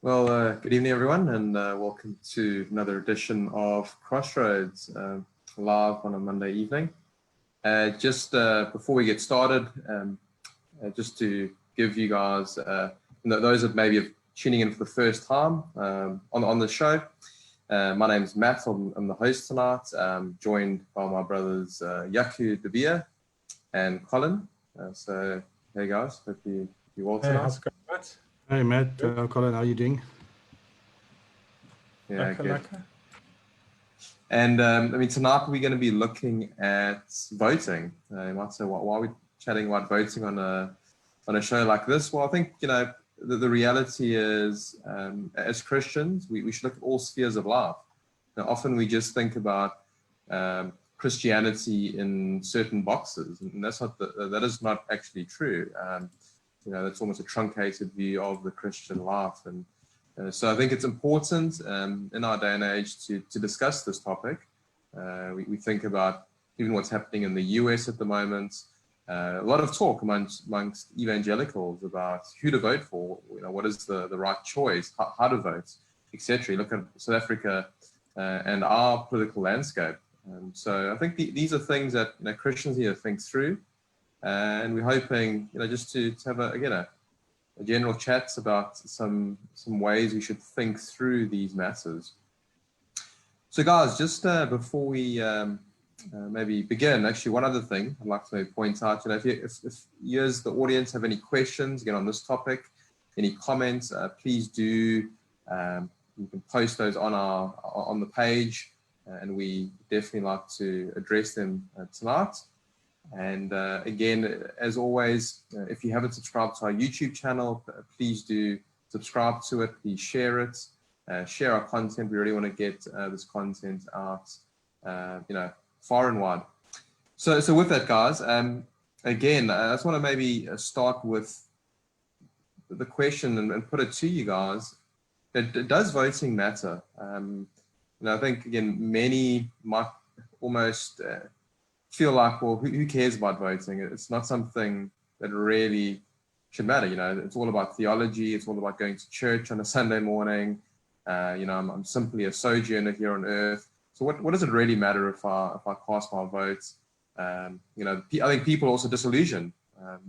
Well, good evening, everyone, and welcome to another edition of Crossroads, live on a Monday evening. Just before we get started, just to give you guys, those that maybe are tuning in for the first time on the show, my name is Matt. I'm the host tonight, joined by my brothers Yaku Dabia and Colin. So, hey guys, hope you all tonight. Hey, how's it going, Matt? Hey Matt, Colin, how are you doing? Yeah, good. And I mean, tonight we're going to be looking at voting. You might say, why are we chatting about voting on a show like this? Well, I think the reality is, as Christians, we should look at all spheres of life. Now, often we just think about Christianity in certain boxes, and that is not actually true. That's almost a truncated view of the Christian life. And so I think it's important in our day and age to discuss this topic. We think about even what's happening in the US at the moment. A lot of talk amongst evangelicals about who to vote for, what is the right choice, how to vote, etc. Look at South Africa and our political landscape. So I think these are things that Christians need to think through. And we're hoping, just to have a general chat about some ways we should think through these matters. So, guys, just before we maybe begin, actually, one other thing I'd like to maybe point out. If you as the audience have any questions again on this topic, any comments, please do. You can post those on the page, and we definitely like to address them tonight. And again, as always, if you haven't subscribed to our YouTube channel, please do subscribe to it. Please share it. Share our content. We really want to get this content out, far and wide. So with that, guys, again, I just want to maybe start with the question and put it to you guys. Does voting matter? I think, again, many might almost feel like, well, who cares about voting? It's not something that really should matter. It's all about theology. It's all about going to church on a Sunday morning. I'm simply a sojourner here on earth. So what does it really matter if I cast my vote? I think people are also disillusioned.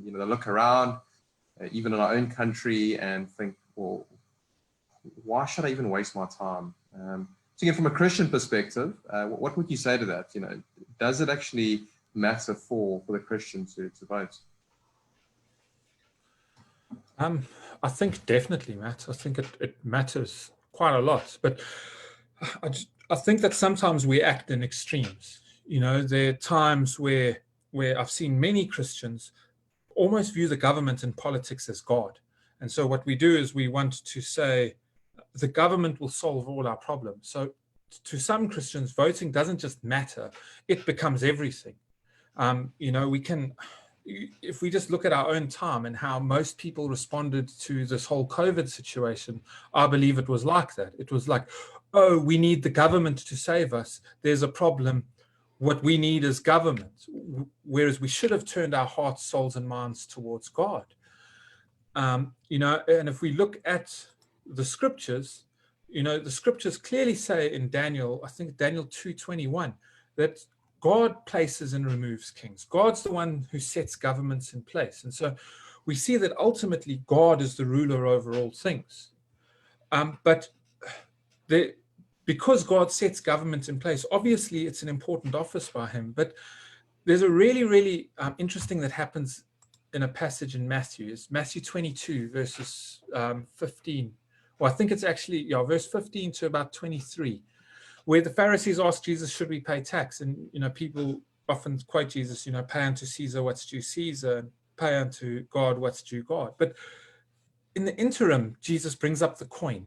They look around, even in our own country, and think, well, why should I even waste my time? So again, from a Christian perspective, what would you say to that? Does it actually matter for the Christian to vote? I think definitely, Matt. I think it matters quite a lot. But I think that sometimes we act in extremes. There are times where I've seen many Christians almost view the government and politics as God. And so what we do is we want to say, the government will solve all our problems. So to some Christians, voting doesn't just matter, it becomes everything. If we just look at our own time and how most people responded to this whole COVID situation, I believe it was like that. It was like, oh, we need the government to save us. There's a problem. What we need is government. Whereas we should have turned our hearts, souls, and minds towards God. And if we look at the scriptures, the scriptures clearly say in Daniel, I think Daniel 2:21, that God places and removes kings. God's the one who sets governments in place. And so we see that ultimately God is the ruler over all things. Because God sets government in place, obviously it's an important office by him. But there's a really, really interesting that happens in a passage in Matthew. It's Matthew 22, verses 15. Well, I think it's actually, verse 15 to about 23, where the Pharisees ask Jesus, should we pay tax? And, people often quote Jesus, pay unto Caesar what's due Caesar, and pay unto God what's due God. But in the interim, Jesus brings up the coin.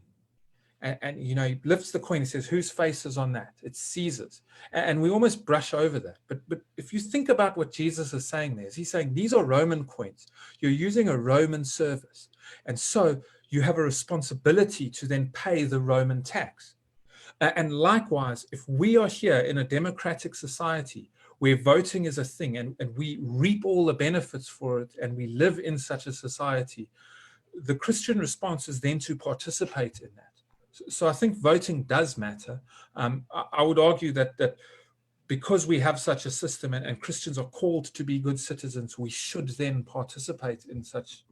And he lifts the coin and says, whose face is on that? It's Caesar's. And we almost brush over that. But if you think about what Jesus is saying there, he's saying these are Roman coins. You're using a Roman service. And so you have a responsibility to then pay the Roman tax. And likewise, if we are here in a democratic society where voting is a thing and we reap all the benefits for it and we live in such a society, the Christian response is then to participate in that. So I think voting does matter. I would argue that because we have such a system and Christians are called to be good citizens, we should then participate in such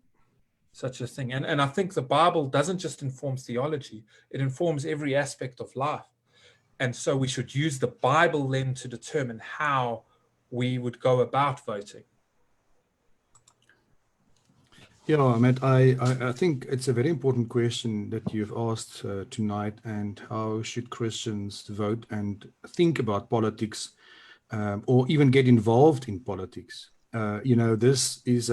a thing. And I think the Bible doesn't just inform theology, it informs every aspect of life. And so we should use the Bible then to determine how we would go about voting. Yeah, Matt, I think it's a very important question that you've asked tonight, and how should Christians vote and think about politics, or even get involved in politics? This is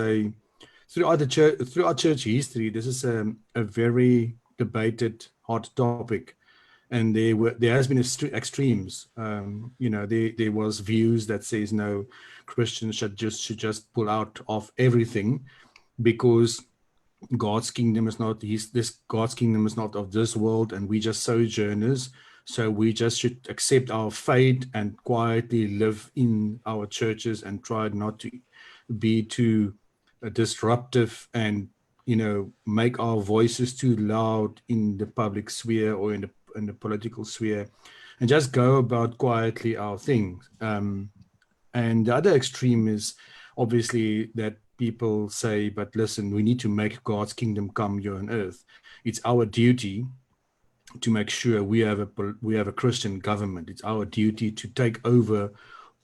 throughout church history, this is a very debated, hot topic. And there has been extremes. There was views that says no, Christians should just pull out of everything, because God's kingdom is not God's kingdom is not of this world, and we just sojourners. So we just should accept our fate and quietly live in our churches and try not to be too disruptive and make our voices too loud in the public sphere or in the political sphere, and just go about quietly our things. And the other extreme is obviously that people say, but listen, we need to make God's kingdom come here on earth. It's our duty to make sure we have a Christian government. It's our duty to take over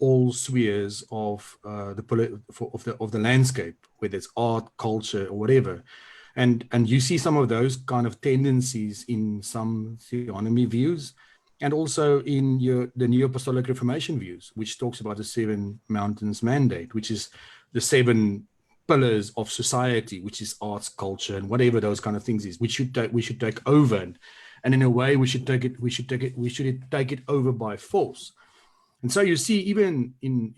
all spheres of the landscape, whether it's art, culture, or whatever. And you see some of those kind of tendencies in some theonomy views, and also in the New Apostolic Reformation views, which talks about the 7 mountains mandate, which is the 7 pillars of society, which is arts, culture, and whatever those kind of things is. We should take over, and in a way, we should take it over by force. And so you see, even in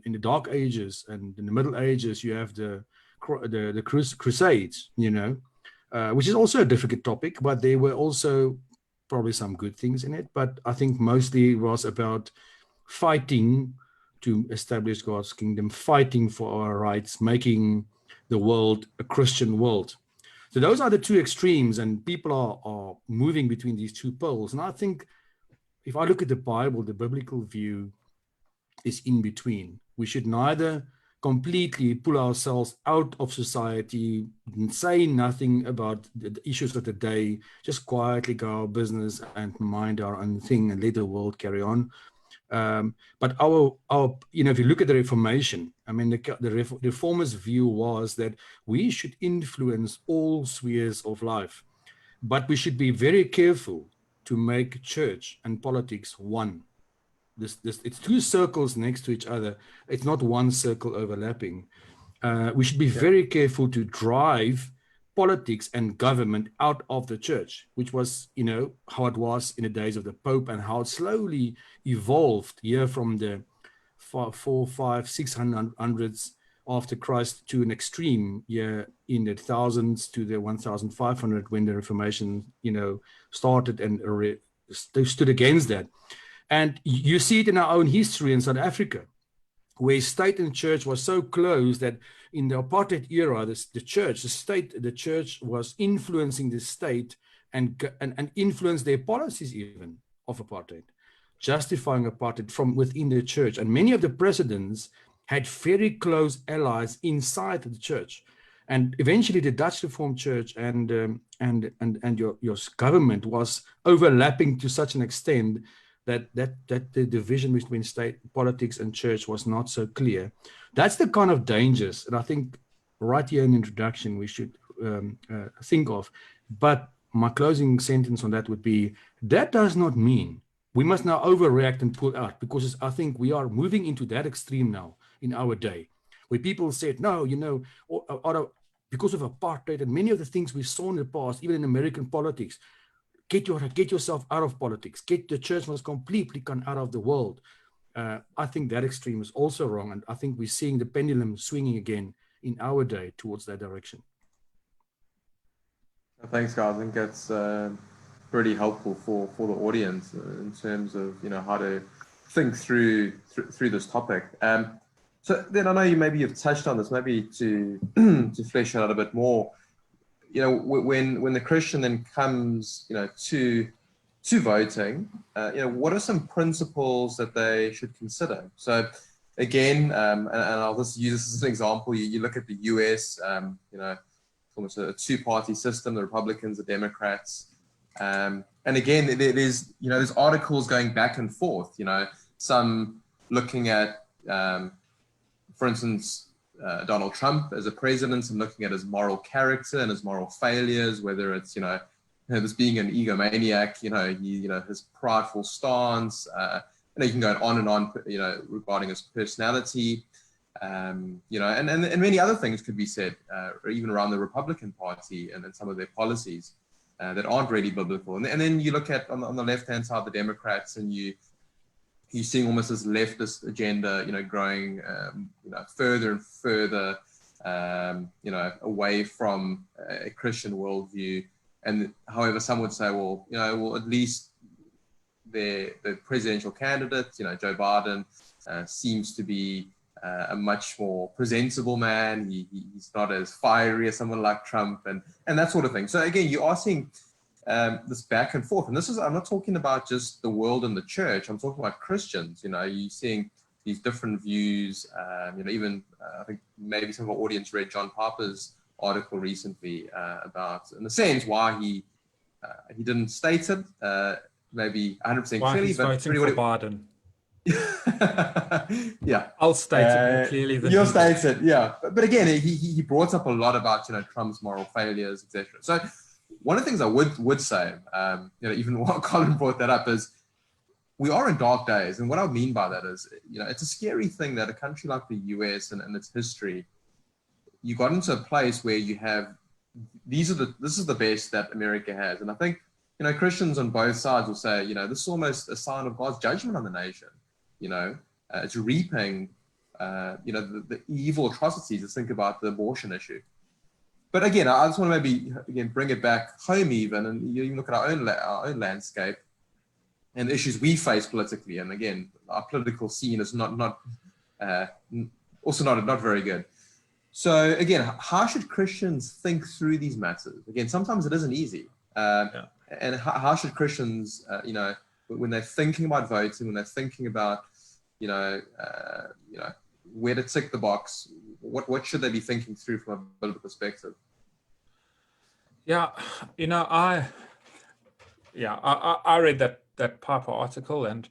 the Dark Ages and in the Middle Ages, you have the Crusades, which is also a difficult topic, but there were also probably some good things in it. But I think mostly it was about fighting to establish God's kingdom, fighting for our rights, making the world a Christian world. So those are the two extremes, and people are moving between these two poles. And I think if I look at the Bible, the biblical view is in between. We should neither completely pull ourselves out of society and say nothing about the issues of the day, just quietly go our business and mind our own thing and let the world carry on. But our if you look at the Reformation, I mean, the Reformers' view was that we should influence all spheres of life, but we should be very careful to make church and politics one. It's two circles next to each other. It's not one circle overlapping. We should be very careful to drive politics and government out of the church, which was, how it was in the days of the Pope, and how it slowly evolved here from the 400, 500, 600s after Christ to an extreme here in the thousands to the 1500 when the Reformation, started and stood against that. And you see it in our own history in South Africa, where state and church was so close that in the apartheid era, the church was influencing the state and influenced their policies even of apartheid, justifying apartheid from within the church. And many of the presidents had very close allies inside the church. And eventually the Dutch Reformed Church and your government was overlapping to such an extent that the division between state politics and church was not so clear. That's the kind of dangers that I think right here in introduction we should think of. But my closing sentence on that would be, that does not mean we must now overreact and pull out, because I think we are moving into that extreme now in our day, where people said, no, because of apartheid and many of the things we saw in the past, even in American politics, get yourself out of politics. The church must completely come out of the world. I think that extreme is also wrong. And I think we're seeing the pendulum swinging again in our day towards that direction. Thanks, guys. I think that's really helpful for the audience in terms of, how to think through this topic. So then I know you've touched on this, maybe to flesh out a bit more. you know, when the Christian then comes, you know, to voting, you know, what are some principles that they should consider? So again, and I'll just use this as an example. You look at the US, you know, almost a two-party system, the Republicans, the Democrats. And again, there's, you know, there's articles going back and forth, you know, some looking at, for instance, Donald Trump as a president and looking at his moral character and his moral failures, whether it's, you know, this being an egomaniac, you know, his prideful stance, you know, you can go on and on, you know, regarding his personality, you know, and many other things could be said, or even around the Republican Party and some of their policies that aren't really biblical. And then you look at on the left-hand side, the Democrats, and you're seeing almost this leftist agenda, you know, growing, you know, further and further, you know, away from a Christian worldview. And however, some would say, well, you know, well, at least the presidential candidate, you know, Joe Biden, seems to be a much more presentable man. He's not as fiery as someone like Trump, and that sort of thing. So again, you are seeing this back and forth. And this is, I'm not talking about just the world and the church. I'm talking about Christians. You know, you're seeing these different views. You know, even I think maybe some of our audience read John Piper's article recently about, in a sense, why he didn't state it maybe 100% why clearly, he's but voting for Biden. Yeah, I'll state it more clearly than you'll he state it. Yeah, but again, he brought up a lot about, you know, Trump's moral failures, etc. So one of the things I would say, you know, even while Colin brought that up, is we are in dark days, and what I mean by that is, you know, it's a scary thing that a country like the US and its history, you got into a place where you have this is the best that America has. And I think, you know, Christians on both sides will say, you know, this is almost a sign of God's judgment on the nation. You know, it's reaping, you know, the evil atrocities. Let's think about the abortion issue. But again, I just want to maybe again bring it back home even, and you even look at our own landscape and the issues we face politically. And again, our political scene is not very good. So again, how should Christians think through these matters? Again, sometimes it isn't easy. And how should Christians, you know, when they're thinking about voting, when they're thinking about, you know, where to tick the box, what should they be thinking through from a biblical perspective? Yeah, you know, I read that Piper article, and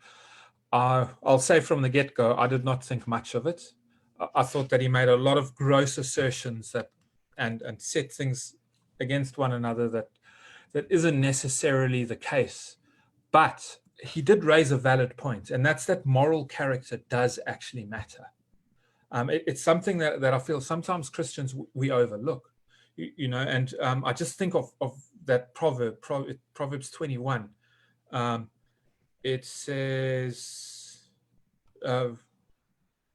I'll say from the get-go, I did not think much of it. I thought that he made a lot of gross assertions that and set things against one another that isn't necessarily the case. But he did raise a valid point, and that's that moral character does actually matter. It's something that I feel sometimes Christians, we overlook, you know, and I just think of that proverb, Proverbs 21. It says,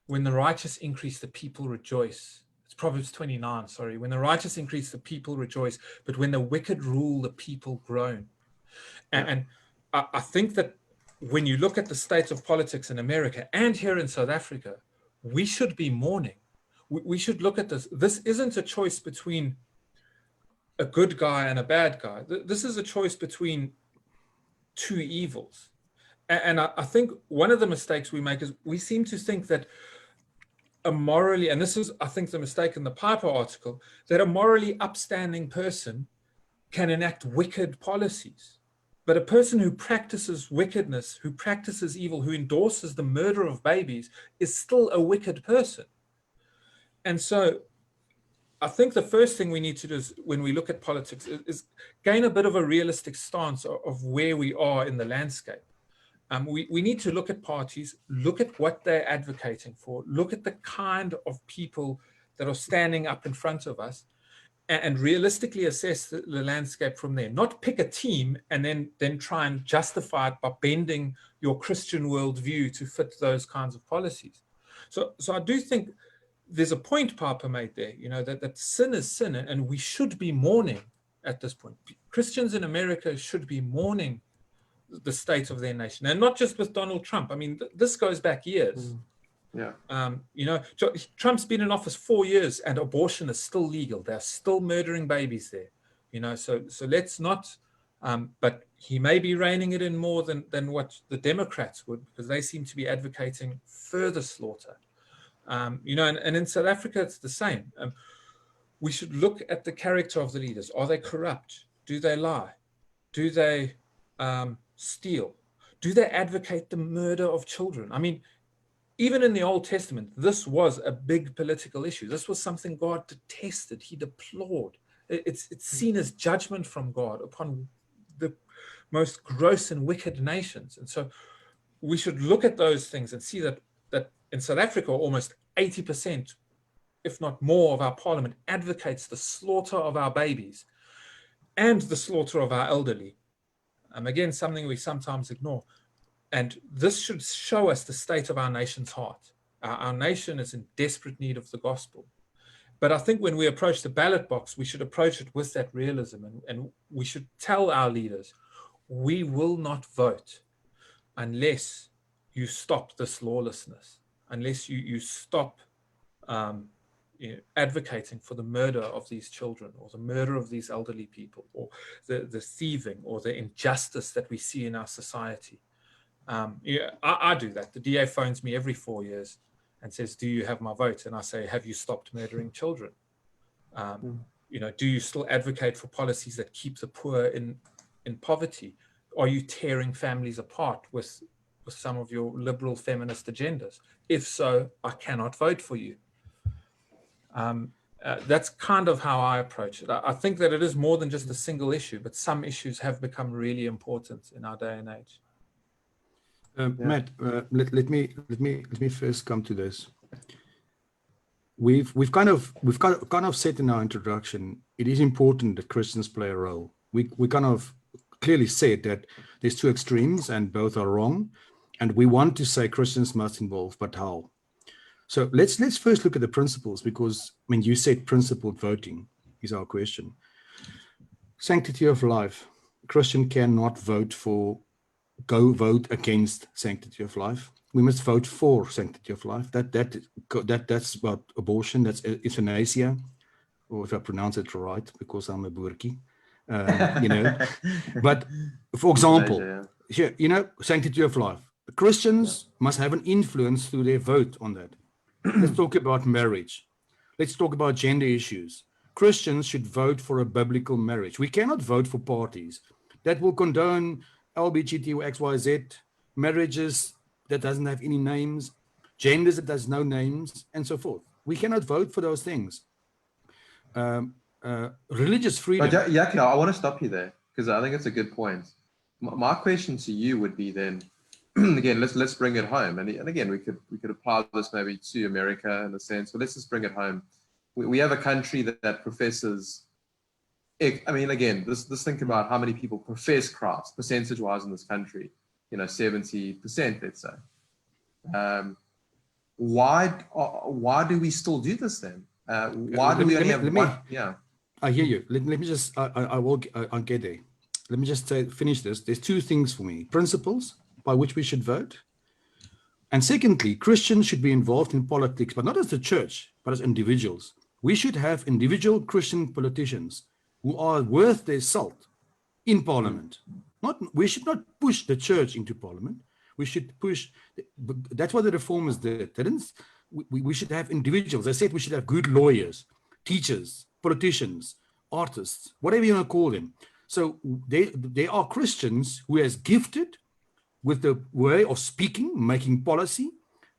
when the righteous increase, the people rejoice. It's Proverbs 29, sorry. When the righteous increase, the people rejoice, but when the wicked rule, the people groan. And I think that when you look at the state of politics in America and here in South Africa, we should be mourning. We should look at this. This isn't a choice between a good guy and a bad guy. This is a choice between two evils. And I think one of the mistakes we make is we seem to think that a morally, and this is, I think, the mistake in the Piper article, that a morally upstanding person can enact wicked policies. But a person who practices wickedness, who practices evil, who endorses the murder of babies is still a wicked person. And so I think the first thing we need to do is, when we look at politics, is gain a bit of a realistic stance of where we are in the landscape. We need to look at parties, look at what they're advocating for, look at the kind of people that are standing up in front of us, and realistically assess the landscape from there. Not pick a team and then try and justify it by bending your Christian worldview to fit those kinds of policies. So I do think there's a point Piper made there, you know, that sin is sin, and we should be mourning at this point. Christians in America should be mourning the state of their nation, and not just with Donald Trump. I mean, this goes back years. Yeah. You know, Trump's been in office 4 years and abortion is still legal. They're still murdering babies there. So let's not, but he may be reining it in more than what the Democrats would, because they seem to be advocating further slaughter. And in South Africa, it's the same. We should look at the character of the leaders. Are they corrupt? Do they lie? Do they steal? Do they advocate the murder of children? I mean, even in the Old Testament, this was a big political issue. This was something God detested. He deplored. It's seen as judgment from God upon the most gross and wicked nations. And so we should look at those things and see that in South Africa, almost 80%, if not more, of our parliament advocates the slaughter of our babies and the slaughter of our elderly. Again, something we sometimes ignore. And this should show us the state of our nation's heart. Our nation is in desperate need of the gospel. But I think when we approach the ballot box, we should approach it with that realism. And we should tell our leaders, we will not vote unless you stop this lawlessness, unless you stop advocating for the murder of these children, or the murder of these elderly people, or the thieving, or the injustice that we see in our society. I do that. The DA phones me every 4 years and says, do you have my vote? And I say, have you stopped murdering children? Do you still advocate for policies that keep the poor in poverty? Are you tearing families apart with some of your liberal feminist agendas? If so, I cannot vote for you. That's kind of how I approach it. I think that it is more than just a single issue, but some issues have become really important in our day and age. Matt, let me first come to this. We've kind of said in our introduction, it is important that Christians play a role. We kind of clearly said that there's two extremes and both are wrong, and we want to say Christians must involve, but how? So let's first look at the principles, because you said principled voting is our question. Sanctity of life. A Christian cannot go vote against sanctity of life. We must vote for sanctity of life. That's about abortion. That's euthanasia, or if I pronounce it right, because I'm a boertjie. But for example, sanctity of life. Christians must have an influence through their vote on that. Let's talk about marriage. Let's talk about gender issues. Christians should vote for a biblical marriage. We cannot vote for parties that will condone LBGT or XYZ, marriages that doesn't have any names, genders that has no names, and so forth. We cannot vote for those things. Religious freedom. But Yaki, I want to stop you there, because I think it's a good point. My question to you would be then, again, let's bring it home. And again, we could apply this maybe to America in a sense, but let's just bring it home. We have a country that professes, again, let's think about how many people profess Christ, percentage-wise in this country, 70%, let's say. Why do we still do this then? Why do we only have one? Yeah. I hear you. Let me just, I'll get there. Let me just finish this. There's two things for me. Principles by which we should vote. And secondly, Christians should be involved in politics, but not as the church, but as individuals. We should have individual Christian politicians who are worth their salt in parliament. We should not push the church into parliament. We should push, that's what the reformers did. We should have individuals. I said we should have good lawyers, teachers, politicians, artists, whatever you want to call them. So they are Christians who is gifted with the way of speaking, making policy,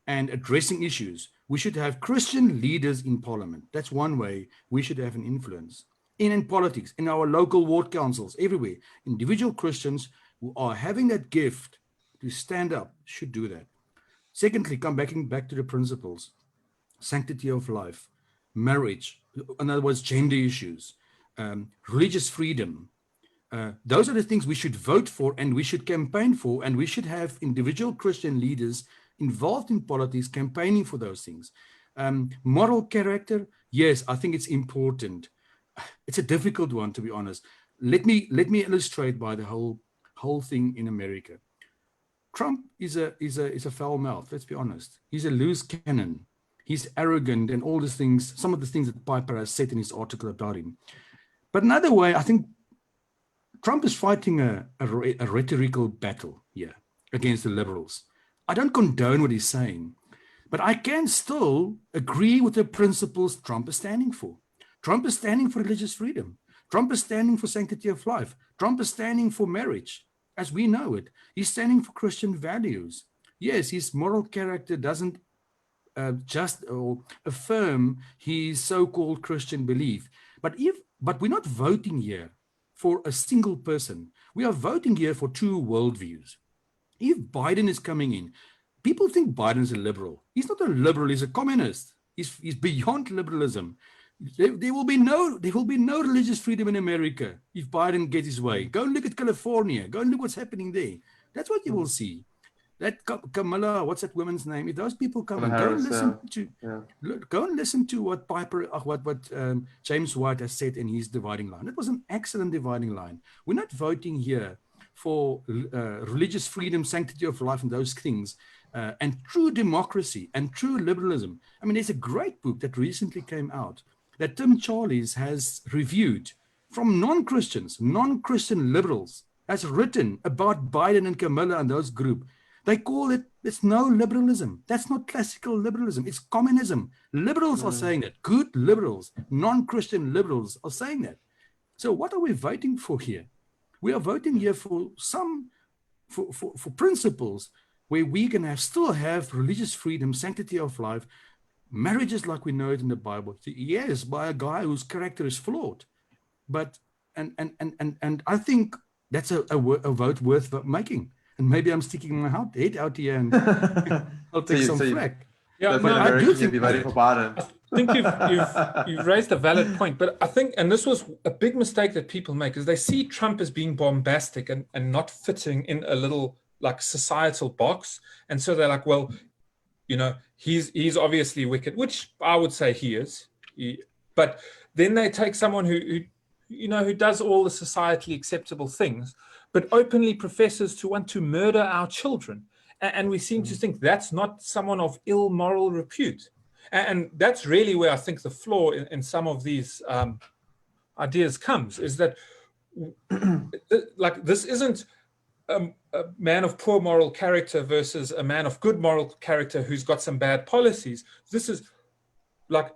and addressing issues. We should have Christian leaders in parliament. That's one way we should have an influence. In politics, in our local ward councils, everywhere, individual Christians who are having that gift to stand up should do that. Secondly, back to the principles, sanctity of life, marriage, in other words, gender issues, religious freedom. Those are the things we should vote for and we should campaign for, and we should have individual Christian leaders involved in politics campaigning for those things. Moral character, yes, I think it's important. It's a difficult one, to be honest. Let me illustrate by the whole thing in America. Trump is a foul mouth. Let's be honest. He's a loose cannon. He's arrogant and all these things. Some of the things that Piper has said in his article about him. But another way, I think Trump is fighting a rhetorical battle here against the liberals. I don't condone what he's saying, but I can still agree with the principles Trump is standing for. Trump is standing for religious freedom. Trump is standing for sanctity of life. Trump is standing for marriage, as we know it. He's standing for Christian values. Yes, his moral character doesn't just affirm his so-called Christian belief. But we're not voting here for a single person. We are voting here for two worldviews. If Biden is coming in, people think Biden is a liberal. He's not a liberal, he's a communist. He's beyond liberalism. There will be no religious freedom in America if Biden gets his way. Go and look at California. Go and look what's happening there. That's what you will see. That Kamala, what's that woman's name? If those people come and go and listen to what James White has said in his dividing line. It was an excellent dividing line. We're not voting here for religious freedom, sanctity of life, and those things, and true democracy and true liberalism. I mean, there's a great book that recently came out that Tim Charlies has reviewed from non-Christians, non-Christian liberals, has written about Biden and Kamala and those group. They call it's no liberalism. That's not classical liberalism. It's communism. Liberals are saying that. Good liberals, non-Christian liberals are saying that. So what are we voting for here? We are voting here for for principles where we can still have religious freedom, sanctity of life, marriages like we know it in the Bible. Yes, by a guy whose character is flawed. But and I think that's a vote worth making. And maybe I'm sticking my head out here and I'll take some flack. Yeah, but I do think you'd be voting for Biden. I think you've raised a valid point, but I think, and this was a big mistake that people make, is they see Trump as being bombastic and not fitting in a little like societal box, and so they're like, well, you know, he's obviously wicked, which I would say he is. But then they take someone who does all the societally acceptable things, but openly professes to want to murder our children. And we seem to think that's not someone of ill moral repute. And that's really where I think the flaw in some of these ideas comes, is that like this isn't a man of poor moral character versus a man of good moral character who's got some bad policies. This is like,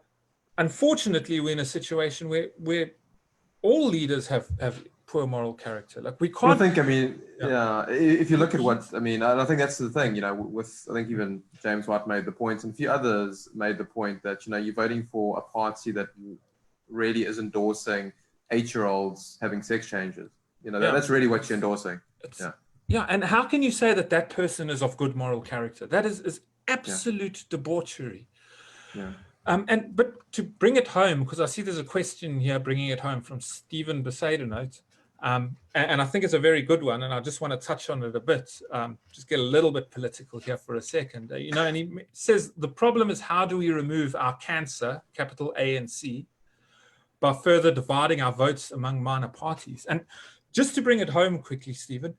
unfortunately, we're in a situation where all leaders have poor moral character. Like we can't. I mean, if you look at what, I mean, I think that's the thing, you know, I think even James White made the point, and a few others made the point that, you know, you're voting for a party that really is endorsing 8-year-olds having sex changes. You know, that's really what you're endorsing. Yeah, and how can you say that that person is of good moral character? That is absolute debauchery. Yeah. But to bring it home, because I see there's a question here bringing it home from Stephen Besaidenote, and I think it's a very good one, and I just want to touch on it a bit, just get a little bit political here for a second. You know, and he says, the problem is, how do we remove our cancer, capital A and C, by further dividing our votes among minor parties? And just to bring it home quickly, Stephen,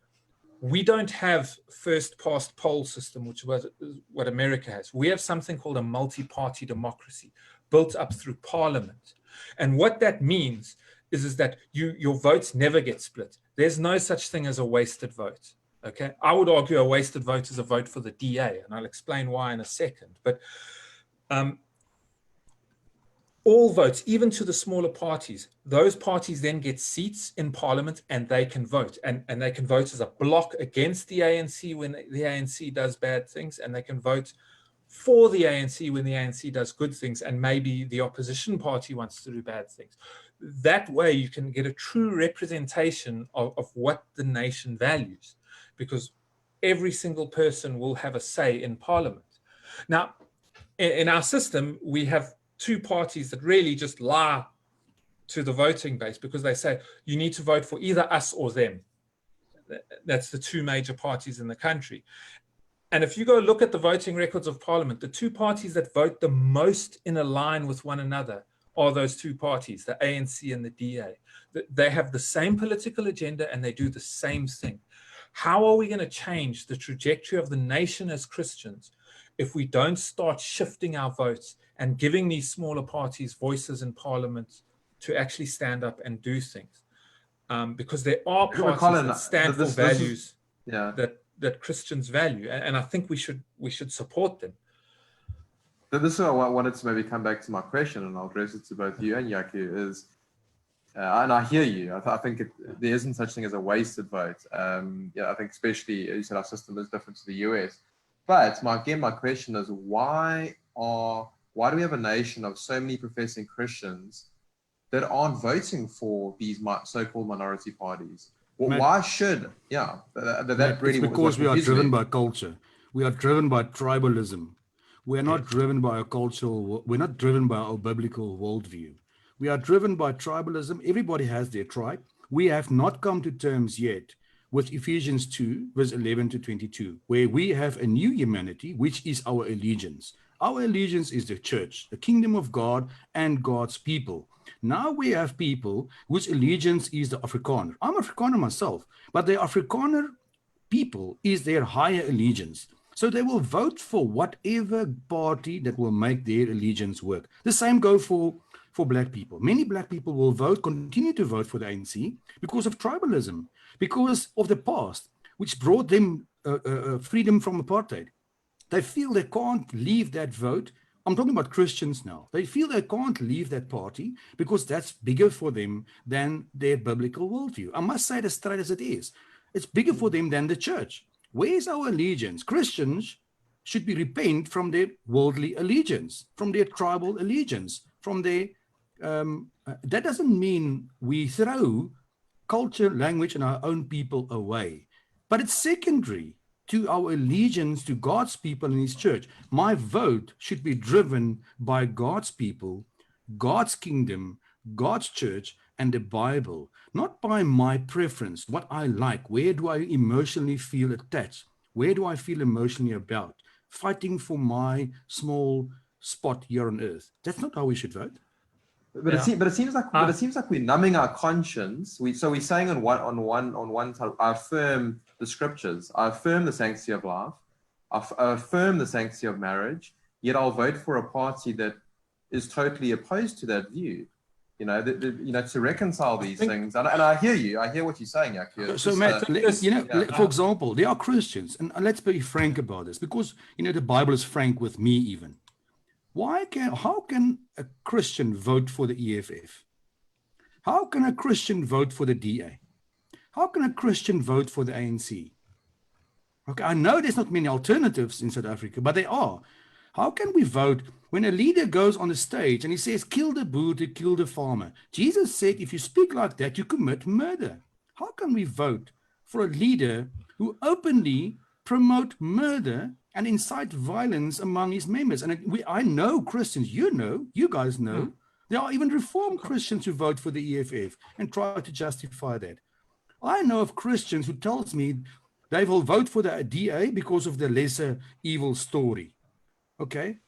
we don't have first past poll system, which was what America has. We have something called a multi-party democracy built up through parliament. And what that means is that your votes never get split. There's no such thing as a wasted vote. Okay, I would argue a wasted vote is a vote for the DA, and I'll explain why in a second. But all votes, even to the smaller parties, those parties then get seats in parliament and they can vote. And they can vote as a bloc against the ANC when the ANC does bad things, and they can vote for the ANC when the ANC does good things, and maybe the opposition party wants to do bad things. That way you can get a true representation of what the nation values, because every single person will have a say in parliament. Now, in our system, we have two parties that really just lie to the voting base, because they say you need to vote for either us or them. That's the two major parties in the country. And if you go look at the voting records of parliament, the two parties that vote the most in a line with one another are those two parties, the ANC and the DA. They have the same political agenda and they do the same thing. How are we going to change the trajectory of the nation as Christians if we don't start shifting our votes and giving these smaller parties voices in parliament to actually stand up and do things. Because there are Colin, parties that stand for this is- values Yeah. that Christians value, and I think we should support them. But this is what I wanted to maybe come back to my question, and I'll address it to both you and Yaku, is, and I hear you, I think there isn't such thing as a wasted vote. I think especially, you said, our system is different to the US. But my question is, why do we have a nation of so many professing Christians that aren't voting for these so-called minority parties? Well, why should, that really... It's because we are driven by culture. We are driven by tribalism. We are not driven by we're not driven by our biblical worldview. We are driven by tribalism. Everybody has their tribe. We have not come to terms yet with Ephesians 2, verse 11 to 22, where we have a new humanity, which is our allegiance. Our allegiance is the church, the kingdom of God and God's people. Now we have people whose allegiance is the Afrikaner. I'm Afrikaner myself, but the Afrikaner people is their higher allegiance. So they will vote for whatever party that will make their allegiance work. The same goes for black people. Many black people will continue to vote for the ANC because of tribalism, because of the past, which brought them freedom from apartheid. They feel they can't leave that vote. I'm talking about Christians now. They feel they can't leave that party because that's bigger for them than their biblical worldview. I must say it as straight as it is. It's bigger for them than the church. Where's our allegiance? Christians should be repent from their worldly allegiance, from their tribal allegiance, from their... that doesn't mean we throw culture, language, and our own people away. But it's secondary to our allegiance to God's people and his church. My vote should be driven by God's people, God's kingdom, God's church, and the Bible, not by my preference, what I like. Where do I emotionally feel attached? Where do I feel emotionally about? Fighting for my small spot here on earth. That's not how we should vote. But it seems like we're numbing our conscience. So we're saying on one side, I affirm the scriptures, I affirm the sanctity of life, I affirm the sanctity of marriage. Yet I'll vote for a party that is totally opposed to that view. To reconcile these things. And I hear you. I hear what you're saying, Yaku. So Matt, for example, there are Christians, and let's be frank about this, because the Bible is frank with me even. How can a Christian vote for the EFF? How can a Christian vote for the DA? How can a Christian vote for the ANC? Okay, I know there's not many alternatives in South Africa, but there are. How can we vote when a leader goes on the stage and he says, kill the boer to kill the farmer? Jesus said, if you speak like that, you commit murder. How can we vote for a leader who openly promote murder and incite violence among his members? And I know Christians, you guys know, there are even Reformed Christians who vote for the EFF and try to justify that. I know of Christians who tells me they will vote for the DA because of the lesser evil story. Okay,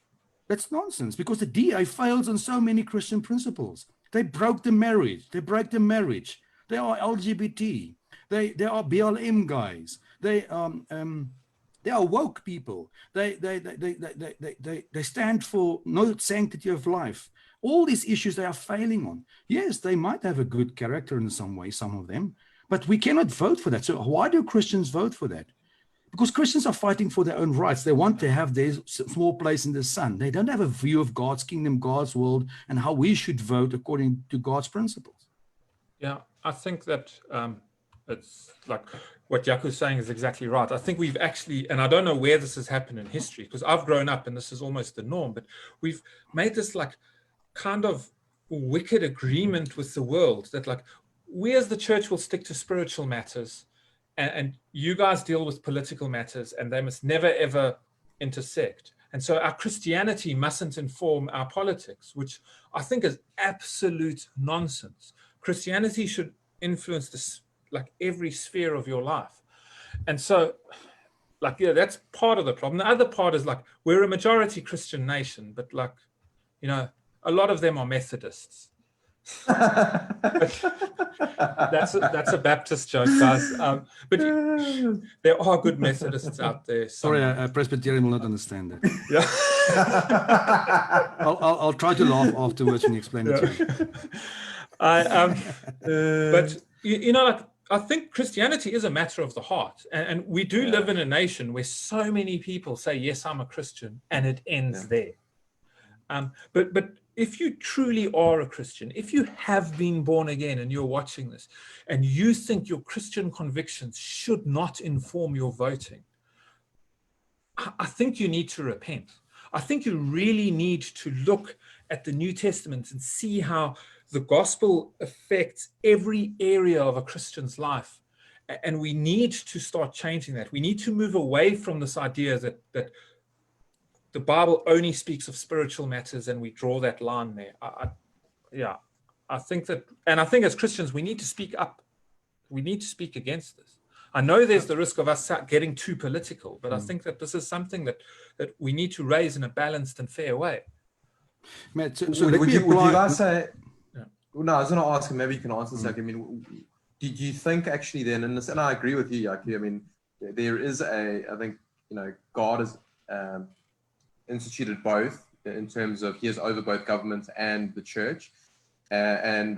that's nonsense, because the DA fails on so many Christian principles. They broke the marriage. They break the marriage. They are LGBT. They are BLM guys. They are woke people. They stand for no sanctity of life. All these issues they are failing on. Yes, they might have a good character in some way, some of them, but we cannot vote for that. So why do Christians vote for that? Because Christians are fighting for their own rights. They want to have their small place in the sun. They don't have a view of God's kingdom, God's world, and how we should vote according to God's principles. Yeah, I think that it's like what Yaku's saying is exactly right. I think we've actually, and I don't know where this has happened in history, because I've grown up and this is almost the norm, but we've made this like kind of wicked agreement with the world that like we as the church will stick to spiritual matters, and you guys deal with political matters, and they must never, ever intersect. And so our Christianity mustn't inform our politics, which I think is absolute nonsense. Christianity should influence this, like every sphere of your life. And so, like, yeah, that's part of the problem. The other part is like, we're a majority Christian nation, but like, a lot of them are Methodists. That's a Baptist joke, guys. But there are good Methodists out there. Sorry, a Presbyterian will not understand that. Yeah. I'll try to laugh afterwards when you explain it to me. But you know, like, I think Christianity is a matter of the heart, and we do live in a nation where so many people say, "Yes, I'm a Christian," and it ends there. But if you truly are a Christian, if you have been born again and you're watching this, and you think your Christian convictions should not inform your voting, I think you need to repent. I think you really need to look at the New Testament and see how the gospel affects every area of a Christian's life. And we need to start changing that. We need to move away from this idea that the Bible only speaks of spiritual matters and we draw that line there. I think that, and I think as Christians, we need to speak up. We need to speak against this. I know there's the risk of us getting too political, but I think that this is something that we need to raise in a balanced and fair way. Matt, so would you guys say? Yeah. No, I was going to ask, and maybe you can answer this. Like, I mean, do you think actually then, and I agree with you, Yaki, I mean, there is I think, you know, God has instituted both in terms of he is over both government and the church, and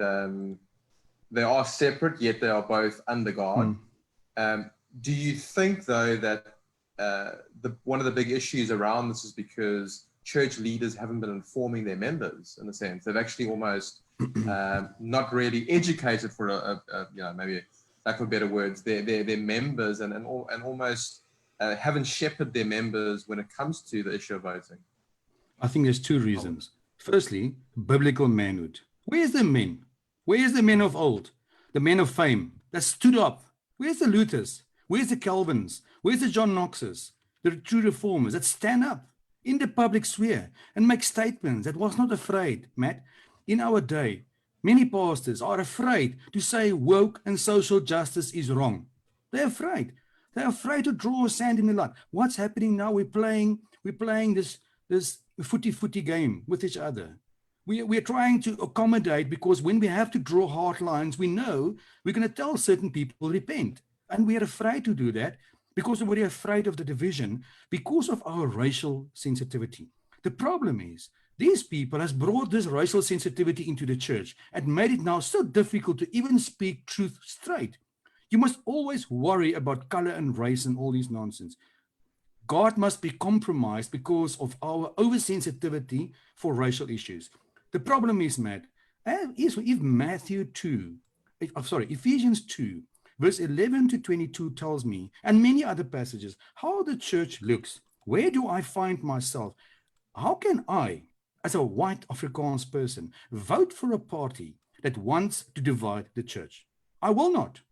they are separate, yet they are both under God. Do you think, though, that one of the big issues around this is because church leaders haven't been informing their members, in a sense? They've actually almost not really educated for you know, maybe lack of better words, their members, and almost haven't shepherded their members when it comes to the issue of voting. I think there's two reasons. Firstly, biblical manhood. Where's the men? Where's the men of old? The men of fame that stood up? Where's the Luthers? Where's the Calvins? Where's the John Knoxes? The true reformers that stand up in the public sphere and make statements that was not afraid, Matt. In our day, many pastors are afraid to say woke and social justice is wrong. They're afraid. They're afraid to draw sand in the line. What's happening now? We're playing this footy game with each other. We're trying to accommodate, because when we have to draw hard lines, we know we're going to tell certain people repent. And we are afraid to do that because we're afraid of the division because of our racial sensitivity. The problem is these people has brought this racial sensitivity into the church and made it now so difficult to even speak truth straight. You must always worry about color and race and all these nonsense. God must be compromised because of our oversensitivity for racial issues. The problem is, Matt, if Ephesians 2, verse 11 to 22 tells me, and many other passages, how the church looks. Where do I find myself? How can I, as a white Afrikaans person, vote for a party that wants to divide the church? I will not.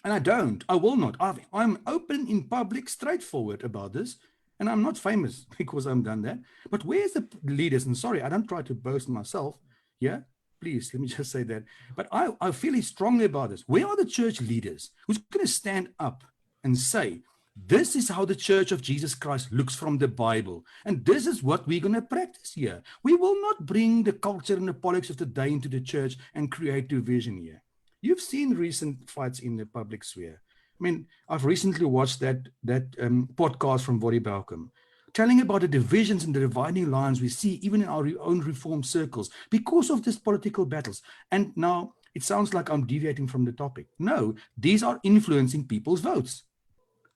And I don't. I will not. I'm open in public, straightforward about this. And I'm not famous because I've done that. But where's the leaders? And sorry, I don't try to boast myself. Yeah, please, let me just say that. But I feel strongly about this. Where are the church leaders who's going to stand up and say, this is how the Church of Jesus Christ looks from the Bible. And this is what we're going to practice here. We will not bring the culture and the politics of the day into the church and create division here. You've seen recent fights in the public sphere. I mean, I've recently watched that podcast from Worldview Balcom, telling about the divisions and the dividing lines we see even in our own reform circles because of these political battles. And now it sounds like I'm deviating from the topic. No, these are influencing people's votes.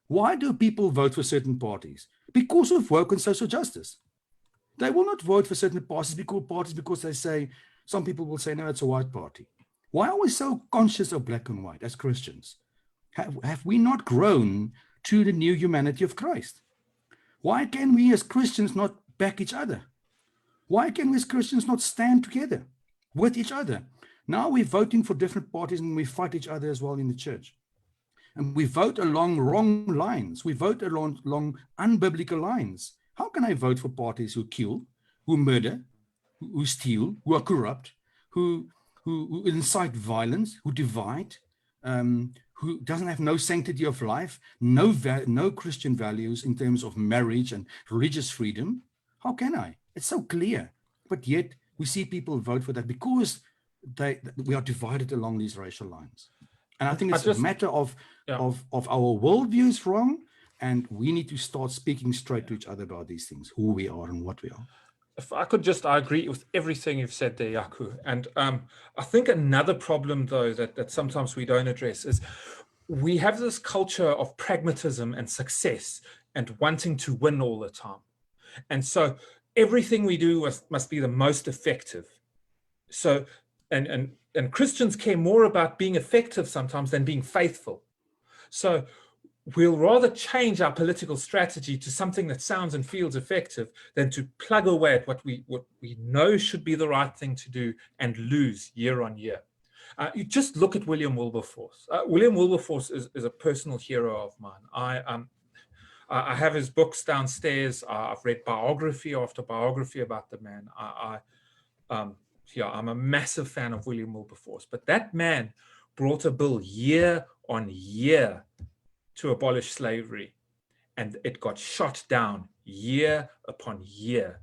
Why do people vote for certain parties? Because of woke and social justice. They will not vote for certain parties because they say, some people will say, no, it's a white party. Why are we so conscious of black and white as Christians? Have we not grown to the new humanity of Christ? Why can we as Christians not back each other? Why can we as Christians not stand together with each other? Now we're voting for different parties and we fight each other as well in the church. And we vote along wrong lines. We vote along unbiblical lines. How can I vote for parties who kill, who murder, who steal, who are corrupt, who incite violence, who divide, who doesn't have no sanctity of life, no Christian values in terms of marriage and religious freedom? How can I? It's so clear. But yet we see people vote for that because we are divided along these racial lines. And I think it's a matter of our worldview is wrong, and we need to start speaking straight to each other about these things, who we are and what we are. if I could just, I agree with everything you've said there, Yaku. And I think another problem, though, that sometimes we don't address is we have this culture of pragmatism and success and wanting to win all the time. And so everything we do must be the most effective. So, and Christians care more about being effective sometimes than being faithful. So we'll rather change our political strategy to something that sounds and feels effective than to plug away at what we know should be the right thing to do and lose year on year. You just look at William Wilberforce. William Wilberforce is a personal hero of mine. I have his books downstairs. I've read biography after biography about the man. I'm a massive fan of William Wilberforce. But that man brought a bill year on year to abolish slavery, and it got shot down year upon year.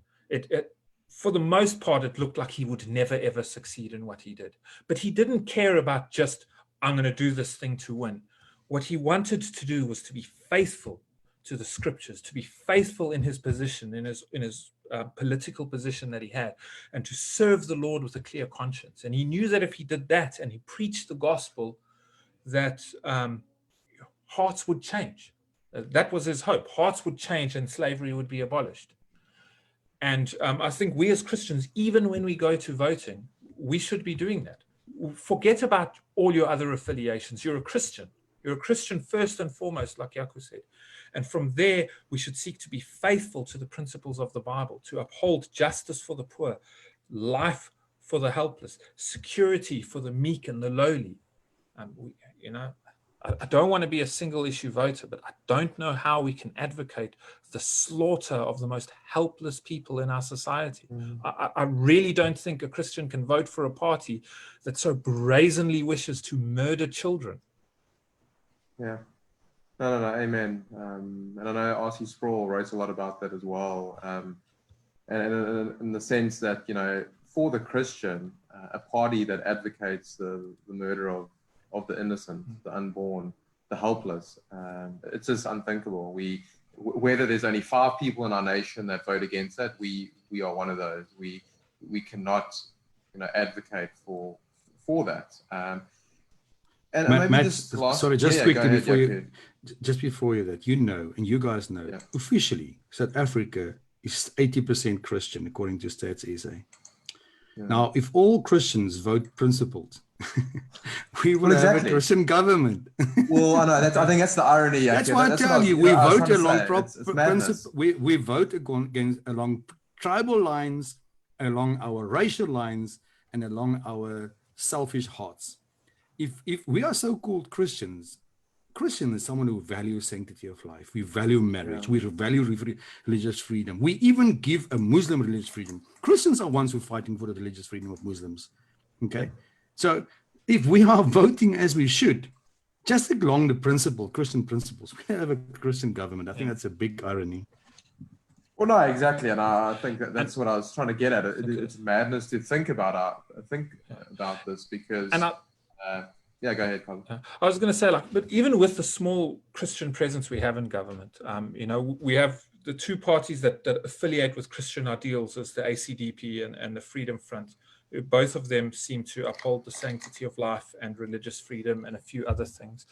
For the most part, it looked like he would never, ever succeed in what he did. But he didn't care about just, I'm going to do this thing to win. What he wanted to do was to be faithful to the scriptures, to be faithful in his position, in his political position that he had, and to serve the Lord with a clear conscience. And he knew that if he did that and he preached the gospel, that hearts would change. That was his hope. Hearts would change and slavery would be abolished. And I think we as Christians, even when we go to voting, we should be doing that. Forget about all your other affiliations. You're a Christian. You're a Christian first and foremost, like Yaku said. And from there, we should seek to be faithful to the principles of the Bible, to uphold justice for the poor, life for the helpless, security for the meek and the lowly. I don't want to be a single issue voter, but I don't know how we can advocate the slaughter of the most helpless people in our society. I really don't think a Christian can vote for a party that so brazenly wishes to murder children. Yeah. No, amen. And I know R.C. Sproul wrote a lot about that as well. And in the sense that, for the Christian, a party that advocates the murder of the innocent, the unborn, the helpless, it's just unthinkable. Whether there's only 5 people in our nation that vote against that, we are one of those. We cannot, advocate for that. And Matt, maybe quickly just before you that, and you guys know, officially South Africa is 80% Christian according to Stats SA. Yeah. Now, if all Christians vote principled, we will have a Christian government. Well, I know. I think that's the irony. That's why I tell you, we vote along principle. We vote along tribal lines, along our racial lines, and along our selfish hearts. If we are so-called Christians, Christian is someone who values sanctity of life. We value marriage. We value religious freedom. We even give a Muslim religious freedom. Christians are ones who are fighting for the religious freedom of Muslims. Okay? So if we are voting as we should, just along the Christian principles, we have a Christian government. I think that's a big irony. Well, no, exactly. And I think that's what I was trying to get at. It's madness to think about this because... yeah, go ahead, Colin. I was going to say, but even with the small Christian presence we have in government, we have the 2 parties that affiliate with Christian ideals as the ACDP and the Freedom Front. Both of them seem to uphold the sanctity of life and religious freedom and a few other things.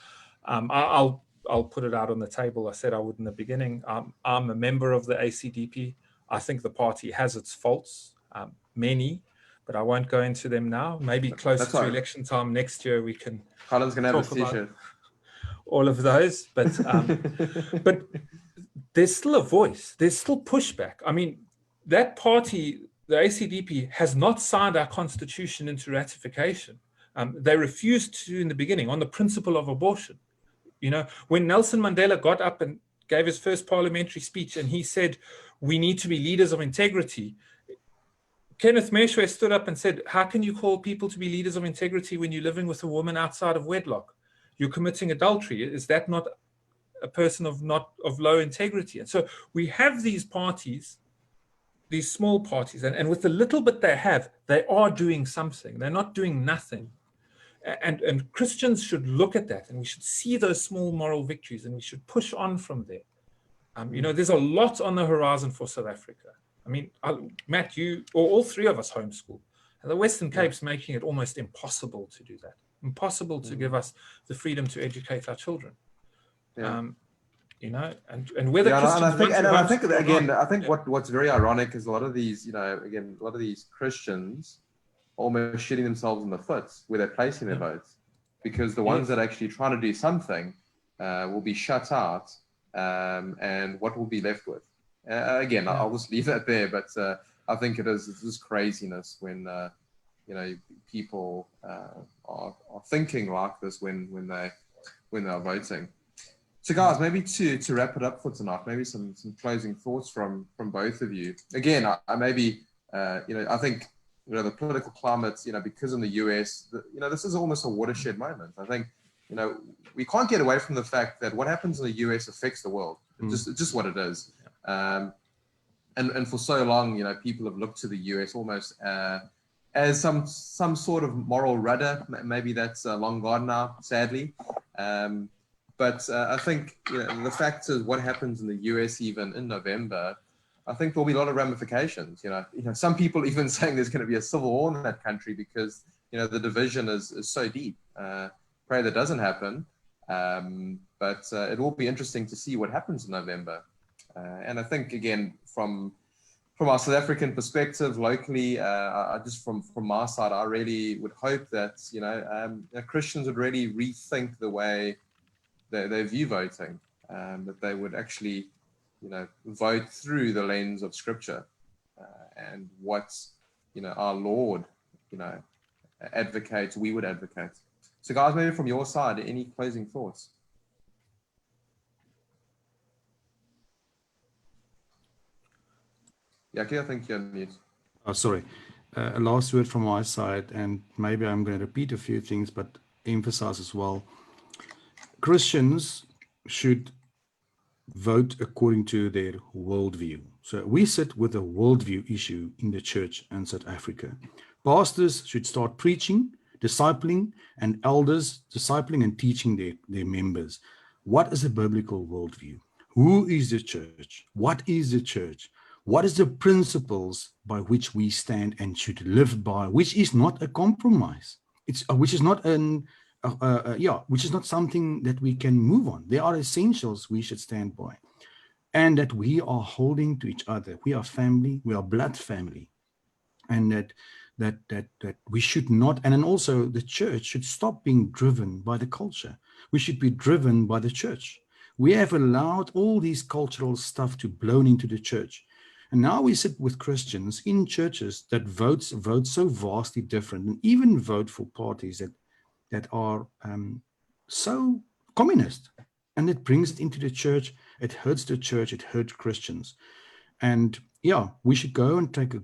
I'll put it out on the table. I said I would in the beginning. I'm a member of the ACDP. I think the party has its faults, many, but I won't go into them now. Maybe closer to election time next year, we can Colin's gonna have a t-shirt. All of those, but there's still a voice. There's still pushback. I mean, that party, the ACDP, has not signed our constitution into ratification. They refused to in the beginning on the principle of abortion. When Nelson Mandela got up and gave his first parliamentary speech and he said, we need to be leaders of integrity, Kenneth Meshwe stood up and said, how can you call people to be leaders of integrity when you're living with a woman outside of wedlock? You're committing adultery. Is that not a person of low integrity? And so we have these parties, these small parties, and with the little bit they have, they are doing something. They're not doing nothing. And Christians should look at that, and we should see those small moral victories, and we should push on from there. There's a lot on the horizon for South Africa. I mean, Matt, you or all three of us homeschool. And the Western Cape's making it almost impossible to do that. Impossible to give us the freedom to educate our children. You know, and whether Christians I think again, I think what's very ironic is a lot of these, you know, again, a lot of these Christians almost shooting themselves in the foot where they're placing their votes, because the ones that are actually trying to do something will be shut out, and what will be left with? Again, I'll just leave that there. But I think it's just craziness when you know, people are thinking like this when they're voting. So guys, maybe to wrap it up for tonight, maybe some closing thoughts from both of you. Again, I maybe you know, I think, you know, the political climate, you know, because in the US, you know, this is almost a watershed moment. I think, you know, we can't get away from the fact that what happens in the US affects the world. It's just what it is. And for so long, you know, people have looked to the US almost as some sort of moral rudder. Maybe that's long gone now, sadly. But I think, you know, the fact is what happens in the US even in November, I think there'll be a lot of ramifications. You know, some people even saying there's going to be a civil war in that country because, you know, the division is so deep. Pray that doesn't happen. But it will be interesting to see what happens in November. And I think, again, from our South African perspective, locally, I just from my side, I really would hope that, you know, Christians would really rethink the way they view voting, that they would actually, you know, vote through the lens of Scripture and what, you know, our Lord, you know, advocates, we would advocate. So guys, maybe from your side, any closing thoughts? Yeah, I think you're on mute. Oh, sorry. A last word from my side, and maybe I'm going to repeat a few things, but emphasize as well. Christians should vote according to their worldview. So we sit with a worldview issue in the church in South Africa. Pastors should start preaching, discipling, and elders discipling and teaching their members. What is a biblical worldview? Who is the church? What is the church? What is the principles by which we stand and should live by, which is not a compromise. Which is not which is not something that we can move on. There are essentials we should stand by, and that we are holding to each other. We are family. We are blood family, and that we should not. And then also the church should stop being driven by the culture. We should be driven by the church. We have allowed all these cultural stuff to blown into the church. And now we sit with Christians in churches that vote so vastly different, and even vote for parties that are so communist. And it brings it into the church. It hurts the church. It hurts Christians. And yeah, we should go and take a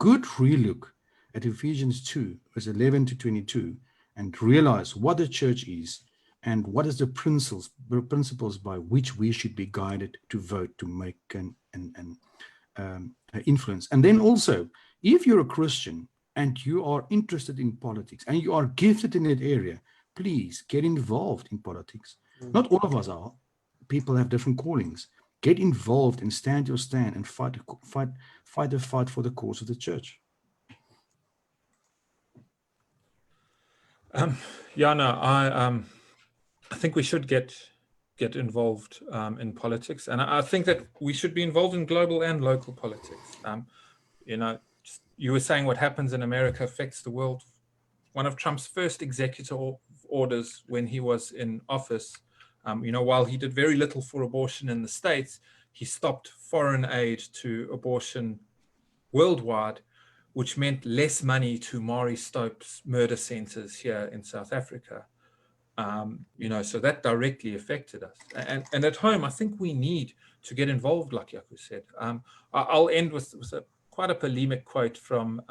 good relook at Ephesians 2, verse 11 to 22, and realize what the church is and what is the principles by which we should be guided to vote, to make an influence. And then also, if you're a Christian and you are interested in politics and you are gifted in that area, please get involved in politics. Not all of us are. People have different callings. Get involved and stand your stand and fight the fight for the cause of the church. I think we should get involved in politics, and I think that we should be involved in global and local politics. You know, you were saying what happens in America affects the world. One of Trump's first executive orders when he was in office, you know, while he did very little for abortion in the States, he stopped foreign aid to abortion worldwide, which meant less money to Maurice Stopes murder centers here in South Africa. You know, so that directly affected us. And at home, I think we need to get involved, like Jaco said. I'll end with quite a polemic quote from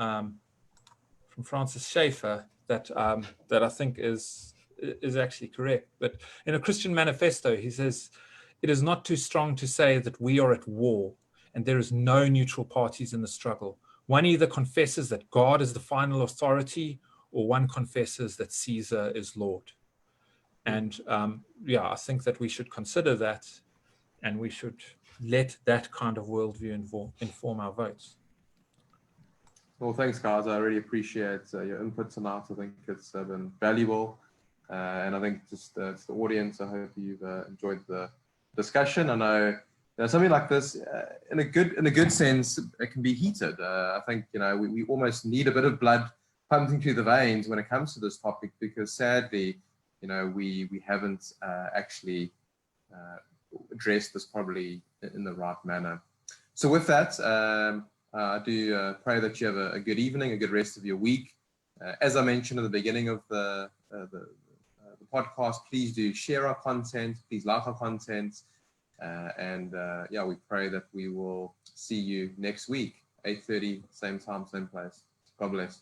Francis Schaeffer that I think is actually correct. But in a Christian manifesto, he says, "It is not too strong to say that we are at war and there is no neutral parties in the struggle. One either confesses that God is the final authority, or one confesses that Caesar is Lord." And I think that we should consider that, and we should let that kind of worldview inform our votes. Well, thanks, guys. I really appreciate your input tonight. I think it's been valuable. And I think just to the audience, I hope you've enjoyed the discussion. I know something like this, in a good sense, it can be heated. I think we almost need a bit of blood pumping through the veins when it comes to this topic, because sadly, we haven't actually addressed this probably in the right manner. So with that, I do pray that you have a good evening, a good rest of your week. As I mentioned at the beginning of the podcast, please do share our content, please like our content, and we pray that we will see you next week, 8:30, same time, same place. God bless.